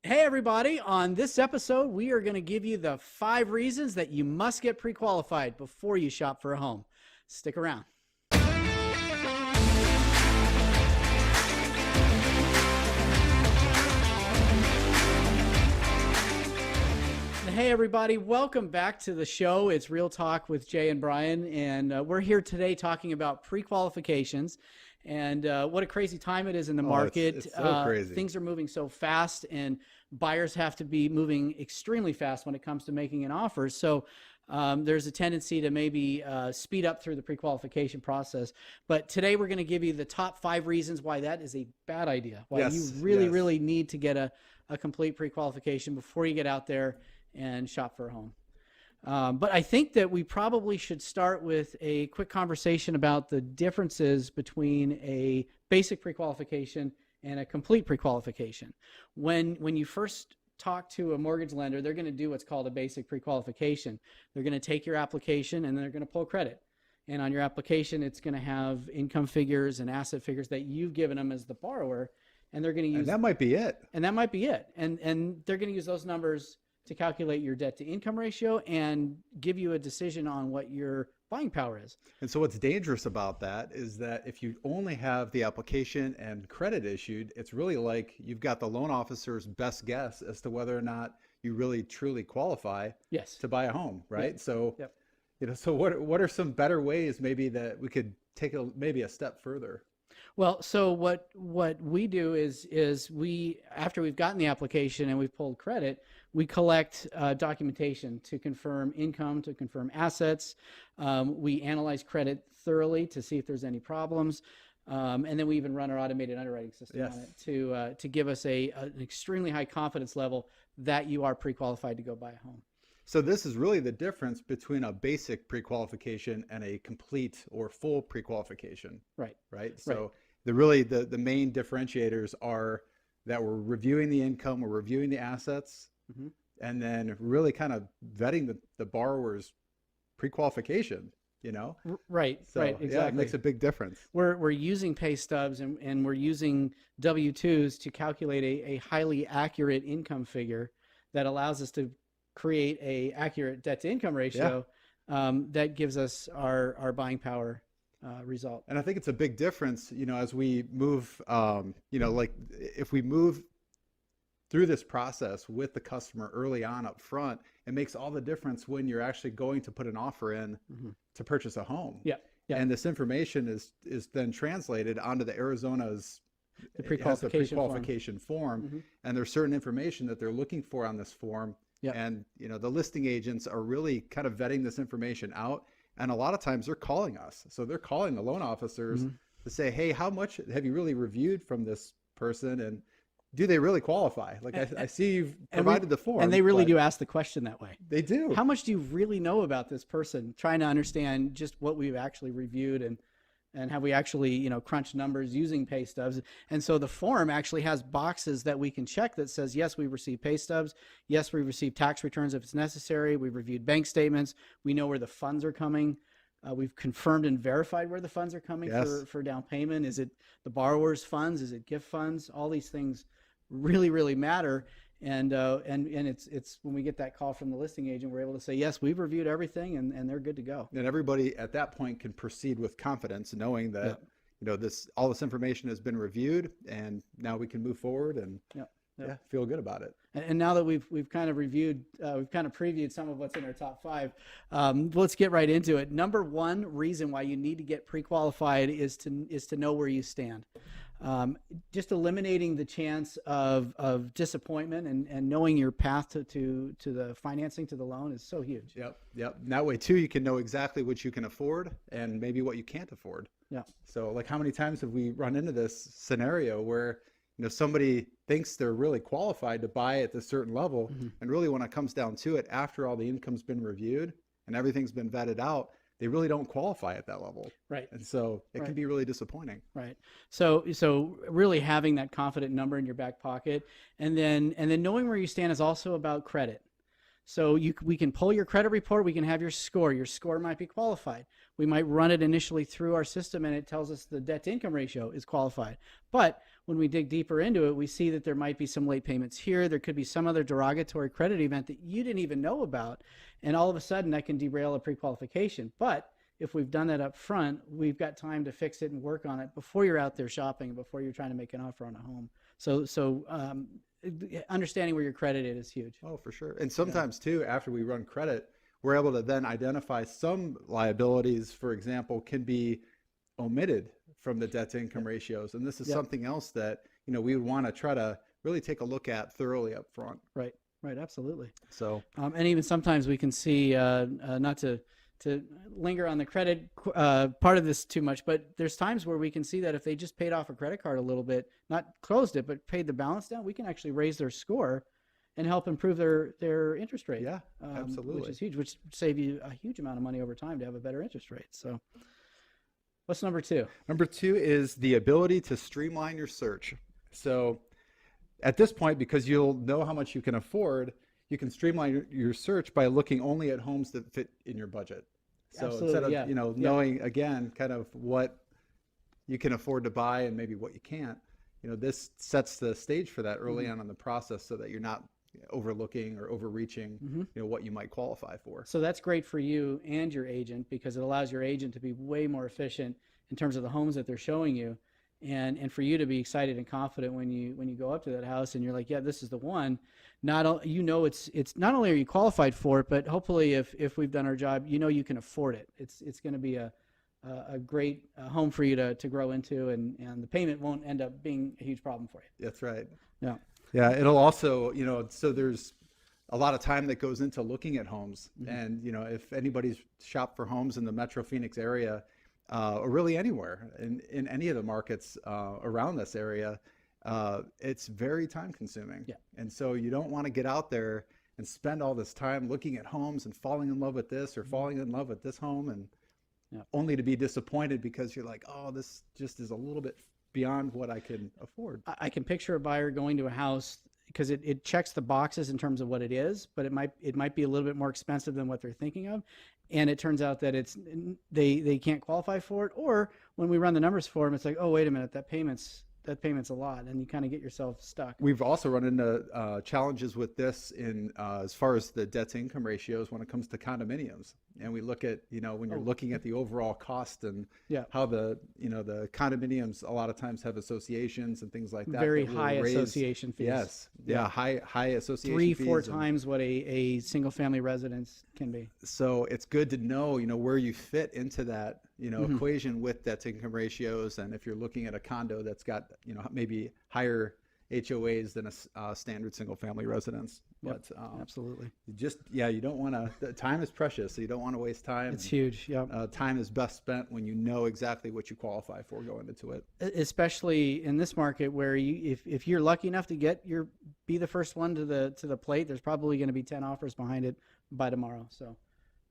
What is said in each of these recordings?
Hey everybody, on this episode we are going to give you the 5 reasons that you must get pre-qualified before you shop for a home. Stick around. Hey everybody, welcome back to the show. It's Real Talk with Jay and Brian, and we're here today talking about pre-qualifications and what a crazy time it is in the market. It's so crazy. Things are moving so fast, and buyers have to be moving extremely fast when it comes to making an offer. So there's a tendency to maybe speed up through the pre-qualification process. But today we're going to give you the top 5 reasons why that is a bad idea, why you really need to get a complete pre-qualification before you get out there and shop for a home. But I think that we probably should start with a quick conversation about the differences between a basic pre-qualification and a complete pre-qualification. When you first talk to a mortgage lender, they're going to do what's called a basic pre-qualification. They're going to take your application and then they're going to pull credit. And on your application, it's going to have income figures and asset figures that you've given them as the borrower, and they're going to use. And that might be it. And that might be it. And they're going to use those numbers to calculate your debt to income ratio and give you a decision on what your buying power is. And so what's dangerous about that is that if you only have the application and credit issued, it's really like you've got the loan officer's best guess as to whether or not you really truly qualify to buy a home, right? So, you know, so what are some better ways maybe that we could take maybe a step further? Well, so what we do is we, after we've gotten the application and we've pulled credit, we collect documentation to confirm income, to confirm assets. We analyze credit thoroughly to see if there's any problems. And then we even run our automated underwriting system on it to give us an extremely high confidence level that you are pre-qualified to go buy a home. So this is really the difference between a basic pre-qualification and a complete or full pre-qualification. Right. So the main differentiators are that we're reviewing the income, we're reviewing the assets, and then really kind of vetting the borrower's pre-qualification, you know? Right, exactly. Yeah, it makes a big difference. We're using pay stubs and we're using W-2s to calculate a highly accurate income figure that allows us to create a accurate debt to income ratio that gives us our buying power result. And I think it's a big difference, you know, as we move, you know, like if we move through this process with the customer early on up front, it makes all the difference when you're actually going to put an offer in to purchase a home. And this information is then translated onto the Arizona's pre-qualification form. And there's certain information that they're looking for on this form. And, you know, the listing agents are really kind of vetting this information out. And a lot of times they're calling us. So they're calling the loan officers to say, hey, how much have you really reviewed from this person? And do they really qualify? Like I see you've provided the form. And they really do ask the question that way. They do. How much do you really know about this person? Trying to understand just what we've actually reviewed and have we actually, you know, crunched numbers using pay stubs. And so the form actually has boxes that we can check that says, yes, we've received pay stubs. Yes, we've received tax returns if it's necessary. We've reviewed bank statements. We know where the funds are coming. We've confirmed and verified where the funds are coming for down payment. Is it the borrower's funds? Is it gift funds? All these things really matter. And it's when we get that call from the listing agent, we're able to say, yes, we've reviewed everything and they're good to go. And everybody at that point can proceed with confidence, knowing that, you know, all this information has been reviewed and now we can move forward and feel good about it. And now that we've kind of reviewed, we've kind of previewed some of what's in our top 5, let's get right into it. Number 1 reason why you need to get pre-qualified is to know where you stand. Just eliminating the chance of disappointment and knowing your path to the financing, to the loan is so huge. Yep. And that way too, you can know exactly what you can afford and maybe what you can't afford. So like how many times have we run into this scenario where, you know, somebody thinks they're really qualified to buy at this certain level. And really when it comes down to it, after all the income's been reviewed and everything's been vetted out, they really don't qualify at that level. And so it can be really disappointing. So really having that confident number in your back pocket and then knowing where you stand is also about credit. So we can pull your credit report. We can have your score. Your score might be qualified. We might run it initially through our system and it tells us the debt to income ratio is qualified. But when we dig deeper into it, we see that there might be some late payments here. There could be some other derogatory credit event that you didn't even know about. And all of a sudden that can derail a pre-qualification. But if we've done that up front, we've got time to fix it and work on it before you're out there shopping, before you're trying to make an offer on a home. So understanding where your credit is huge. Oh, for sure. And sometimes too, after we run credit, we're able to then identify some liabilities, for example, can be omitted from the debt to income ratios. And this is something else that, we would want to try to really take a look at thoroughly up front. Right. Absolutely. So, and even sometimes we can see, not to linger on the credit part of this too much, but there's times where we can see that if they just paid off a credit card a little bit, not closed it, but paid the balance down, we can actually raise their score and help improve their interest rate. Yeah, absolutely. Which is huge, which save you a huge amount of money over time to have a better interest rate. So what's number 2? Number 2 is the ability to streamline your search. So at this point, because you'll know how much you can afford, you can streamline your search by looking only at homes that fit in your budget. So Absolutely, instead of, knowing again, kind of what you can afford to buy and maybe what you can't, this sets the stage for that early on in the process so that you're not overlooking or overreaching, what you might qualify for. So that's great for you and your agent, because it allows your agent to be way more efficient in terms of the homes that they're showing you. And for you to be excited and confident when you go up to that house and you're like, yeah, this is the one. It's not only are you qualified for it, but hopefully if we've done our job, you can afford it. It's going to be a great home for you to grow into, and the payment won't end up being a huge problem for you. That's right. Yeah. It'll also, so there's a lot of time that goes into looking at homes. And, if anybody's shopped for homes in the Metro Phoenix area, or really anywhere in any of the markets around this area, it's very time consuming. Yeah. And so you don't want to get out there and spend all this time looking at homes and falling in love with this or falling in love with this home, and only to be disappointed because you're like, oh, this just is a little bit beyond what I can afford. I can picture a buyer going to a house because it checks the boxes in terms of what it is, but it might be a little bit more expensive than what they're thinking of. And it turns out that they can't qualify for it. Or when we run the numbers for them, it's like, oh, wait a minute, that payment's a lot, and you kind of get yourself stuck. We've also run into challenges with this in as far as the debt to income ratios when it comes to condominiums. And we look at, when you're looking at the overall cost and how the condominiums a lot of times have associations and things like that. Very high association fees. Yes. Yeah. High association fees. 3-4 times what a single family residence can be. So it's good to know, where you fit into that, equation with debt to income ratios. And if you're looking at a condo that's got, maybe higher HOAs than a standard single family residence. Yep, But absolutely. You don't want to, time is precious, so you don't want to waste time. It's huge. Yeah. Time is best spent when you know exactly what you qualify for going into it. Especially in this market where if you're lucky enough to be the first one to the plate, there's probably going to be 10 offers behind it by tomorrow. So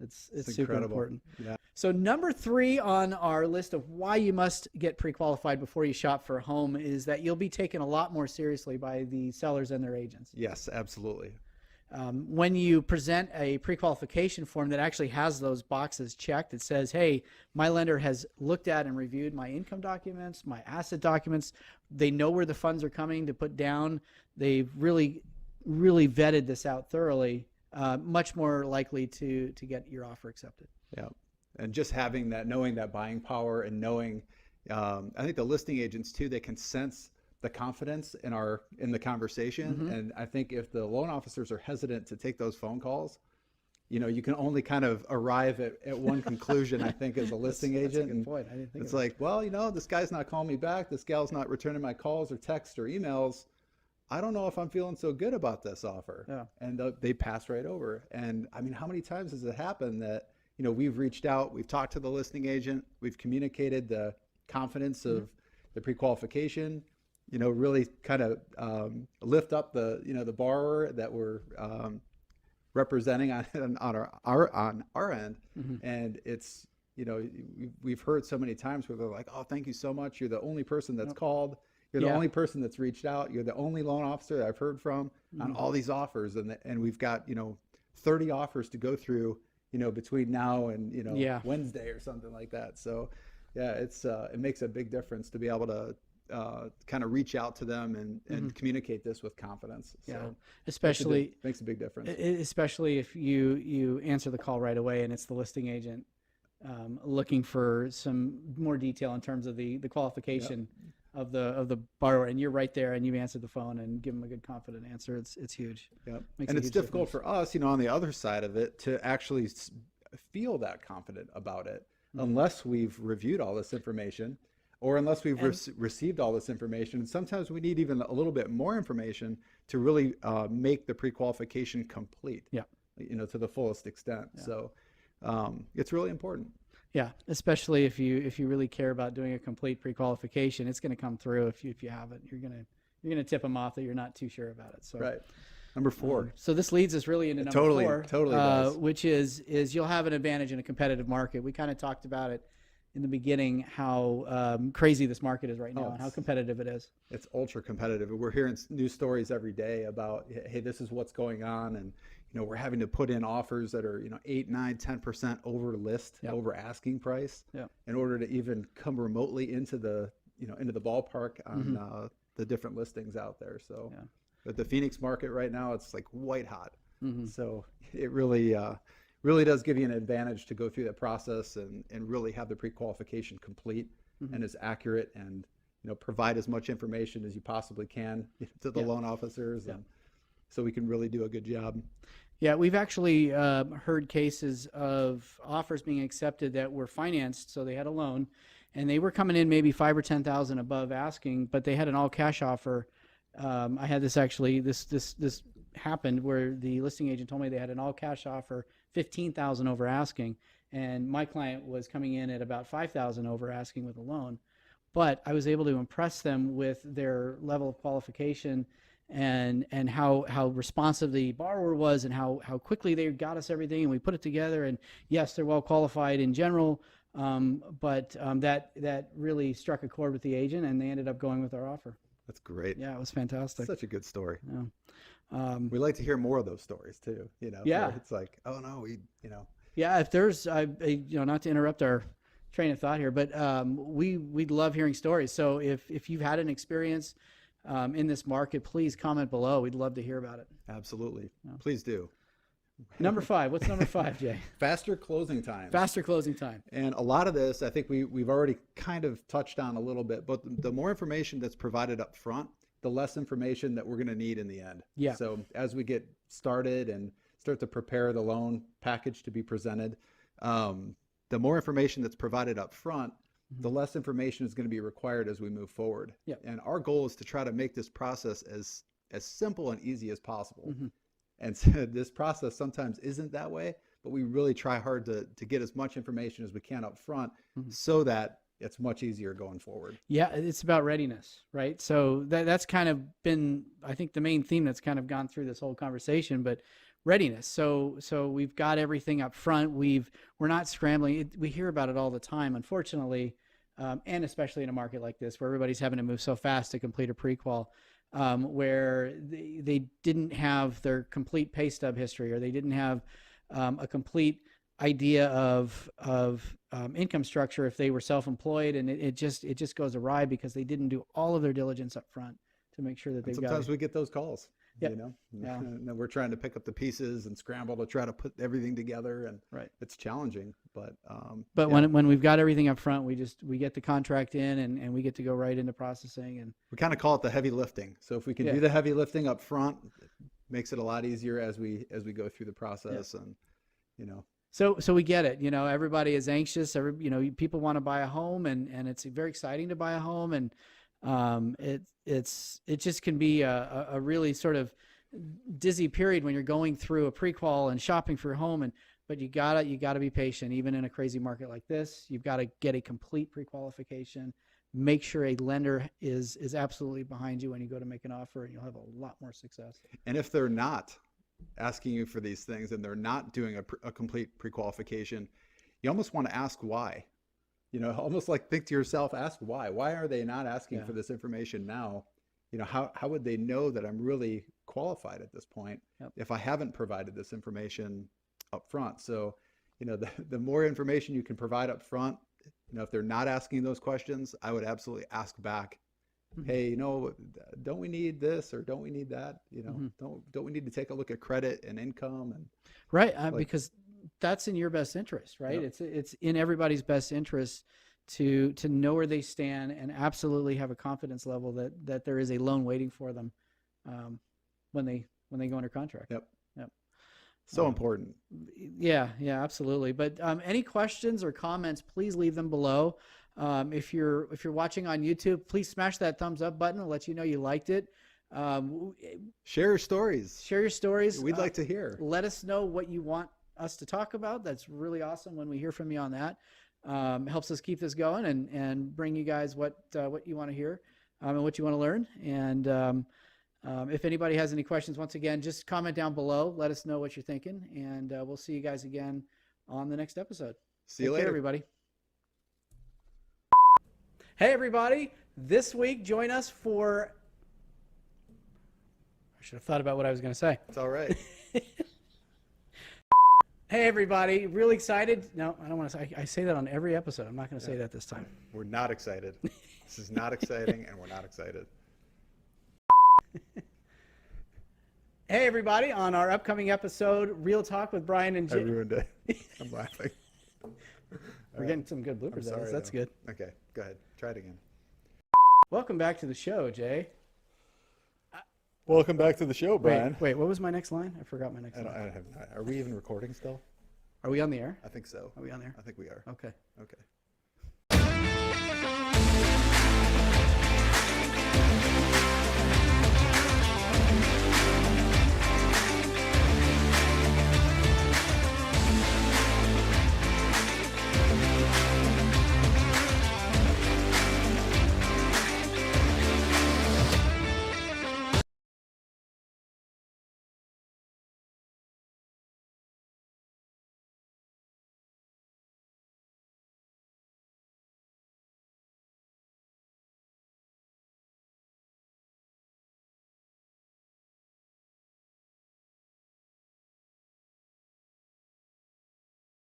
it's super important. Yeah. So number 3 on our list of why you must get pre-qualified before you shop for a home is that you'll be taken a lot more seriously by the sellers and their agents. Yes, absolutely. When you present a pre-qualification form that actually has those boxes checked, it says, hey, my lender has looked at and reviewed my income documents, my asset documents. They know where the funds are coming to put down. They've really, really vetted this out thoroughly. Much more likely to get your offer accepted. Yeah. And just having that, knowing that buying power and knowing, I think the listing agents too, they can sense the confidence in the conversation. And I think if the loan officers are hesitant to take those phone calls, you can only kind of arrive at one conclusion, I think, as a listing agent. That's a good point. I didn't think it's like, well, this guy's not calling me back. This gal's not returning my calls or texts or emails. I don't know if I'm feeling so good about this offer. Yeah. And they pass right over. And I mean, how many times has it happened that, we've reached out, we've talked to the listing agent, we've communicated the confidence of the pre-qualification, really kind of lift up the borrower that we're representing on our end. And it's, we've heard so many times where they're like, oh, thank you so much. You're the only person that's called. You're the only person that's reached out. You're the only loan officer that I've heard from on all these offers. And we've got, 30 offers to go through, between now and, Wednesday or something like that. So yeah, it makes a big difference to be able to kind of reach out to them and communicate this with confidence. So Yeah, especially makes a big difference. Especially if you answer the call right away and it's the listing agent looking for some more detail in terms of the qualification of the borrower, and you're right there and you answered the phone and give them a good confident answer. It's huge. Yep. Makes And a it's huge difficult difference. for us, on the other side of it, to actually feel that confident about it unless we've reviewed all this information, or unless we've received all this information. And sometimes we need even a little bit more information to really make the pre-qualification complete, Yeah. To the fullest extent. Yeah. So it's really important. Yeah, especially if you really care about doing a complete pre-qualification, it's going to come through. If you haven't, you're gonna tip them off that you're not too sure about it. So right. Number 4. So this leads us really into number totally, 4, totally does. Which is you'll have an advantage in a competitive market. We kind of talked about it in the beginning, how crazy this market is right now and how competitive it is. It's ultra competitive. We're hearing news stories every day about, hey, this is what's going on, and we're having to put in offers that are 8, 9, 10% over list, over asking price, in order to even come remotely into the into the ballpark on the different listings out there. So, but the Phoenix market right now, it's like white hot. So it really does give you an advantage to go through that process and really have the pre-qualification complete and as accurate, and provide as much information as you possibly can to the loan officers, and so we can really do a good job. Yeah, we've actually heard cases of offers being accepted that were financed, so they had a loan, and they were coming in maybe $5,000 or $10,000 above asking, but they had an all-cash offer. I had this actually. This happened where the listing agent told me they had an all-cash offer, $15,000 over asking, and my client was coming in at about $5,000 over asking with a loan. But I was able to impress them with their level of qualification and how responsive the borrower was, and how quickly they got us everything, and we put it together. And yes, they're well qualified in general, but that really struck a chord with the agent, and they ended up going with our offer. That's great. Yeah, it was fantastic. Such a good story. Yeah. We like to hear more of those stories too. Yeah. It's like, oh no, Yeah, if there's, not to interrupt our train of thought here, but we'd love hearing stories. So if you've had an experience in this market, please comment below. We'd love to hear about it. Absolutely. Please do. Number 5. What's number 5, Jay? Faster closing times. Faster closing time. And a lot of this, I think we've already kind of touched on a little bit, but the more information that's provided up front, the less information that we're going to need in the end. Yeah. So as we get started and start to prepare the loan package to be presented, the more information that's provided up front, the less information is going to be required as we move forward. Yeah. And our goal is to try to make this process as simple and easy as possible. And so this process sometimes isn't that way, but we really try hard to get as much information as we can up front so that it's much easier going forward. Yeah, it's about readiness, right? So that's kind of been, I think, the main theme that's kind of gone through this whole conversation, but readiness. So we've got everything up front. We're not scrambling. We hear about it all the time, unfortunately, and especially in a market like this where everybody's having to move so fast to complete a pre-qual. Where they didn't have their complete pay stub history, or they didn't have a complete idea of income structure if they were self-employed, and it just goes awry because they didn't do all of their diligence up front to make sure that they've got it. Sometimes we get those calls. Yep. And then we're trying to pick up the pieces and scramble to try to put everything together, and it's challenging. But when we've got everything up front, we get the contract in, and we get to go right into processing, and we kind of call it the heavy lifting. So if we can do the heavy lifting up front, it makes it a lot easier as we go through the process. And So we get it. Everybody is anxious. People want to buy a home, and it's very exciting to buy a home, and it just can be a really sort of dizzy period when you're going through a pre-qual and shopping for a home, but you gotta be patient. Even in a crazy market like this, you've got to get a complete pre-qualification. Make sure a lender is absolutely behind you when you go to make an offer, and you'll have a lot more success. And if they're not asking you for these things and they're not doing a complete pre-qualification, you almost want to ask why. Almost like think to yourself, ask why. Why are they not asking for this information now? How would they know that I'm really qualified at this point if I haven't provided this information up front? So, the more information you can provide up front, if they're not asking those questions, I would absolutely ask back hey, you know, don't we need this or don't we need that? You know, don't we need to take a look at credit and income and Right, because that's in your best interest, right? Yep. It's in everybody's best interest to know where they stand and absolutely have a confidence level that there is a loan waiting for them when they go under contract. Yep. Yep. So important. Yeah, absolutely. But any questions or comments, please leave them below. If you're watching on YouTube, please smash that thumbs up button. It'll let you know you liked it. Share your stories. Share your stories. We'd like to hear. Let us know what you want us to talk about. That's really awesome when we hear from you on that. Helps us keep this going and bring you guys what you want to hear and what you want to learn. And if anybody has any questions, once again, just comment down below. Let us know what you're thinking, and we'll see you guys again on the next episode. See you later, everybody. Hey, everybody. This week, join us for... I should have thought about what I was going to say. It's all right. Hey, everybody. Really excited. No, I don't want to say. I say that on every episode. I'm not going to say that this time. We're not excited. This is not exciting, and we're not excited. Hey, everybody. On our upcoming episode, Real Talk with Brian and I Jay. ruined it. I'm laughing. We're getting some good bloopers out of this. That's good. Okay, go ahead. Try it again. Welcome back to the show, Jay. Welcome back to the show, Brian. Wait, what was my next line? I forgot my next line. Are we even recording still? Are we on the air? I think so. Are we on there? I think we are. Okay. Okay.